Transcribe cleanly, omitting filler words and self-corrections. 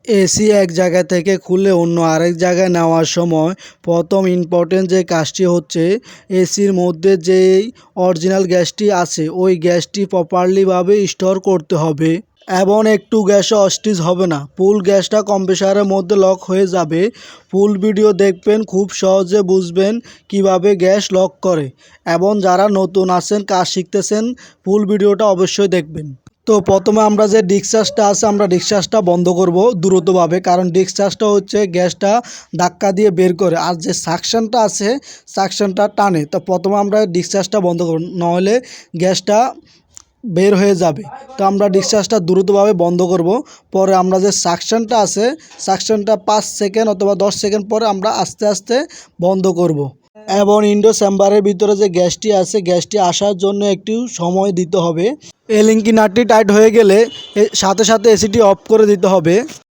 AC এক জায়গা থেকে খুলে অন্য আরেক জায়গায় নেওয়ার সময় প্রথম ইম্পর্টেন্ট যে কাজটি হচ্ছে এসির মধ্যে যেই অরিজিনাল গ্যাসটি আছে ওই গ্যাসটি প্রপারলিভাবে স্টোর করতে হবে এবং একটু গ্যাসও অস্টিজ হবে না। ফুল গ্যাসটা কম্প্রেসারের মধ্যে লক হয়ে যাবে। ফুল ভিডিও দেখবেন, খুব সহজে বুঝবেন কিভাবে গ্যাস লক করে। এবং যারা নতুন আছেন, কাজ শিখতেছেন, ফুল ভিডিওটা অবশ্যই দেখবেন। তো প্রথমে আমরা যে ডিসচার্জটা আছে আমরা ডিসচার্জটা বন্ধ করব দ্রুতভাবে, কারণ ডিসচার্জটা হচ্ছে গ্যাসটা ধাক্কা দিয়ে বের করে, আর যে সাকশনটা আছে সাকশনটা টানে। তো প্রথমে আমরা ডিসচার্জটা বন্ধ করব, নাহলে গ্যাসটা বের হয়ে যাবে। তো আমরা ডিসচার্জটা দ্রুতভাবে বন্ধ করব। পরে আমরা যে সাকশনটা আছে সাকশনটা 5 সেকেন্ড অথবা 10 সেকেন্ড পরে আমরা আস্তে আস্তে বন্ধ করব। এবং ইন্ডো চেম্বারের ভিতরে যে গ্যাসটি আছে গ্যাসটি আসার জন্য একটু সময় দিতে হবে। এলিঙ্কি নাটটি টাইট হয়ে গেলে সাথে সাথে এসিটি অফ করে দিতে হবে।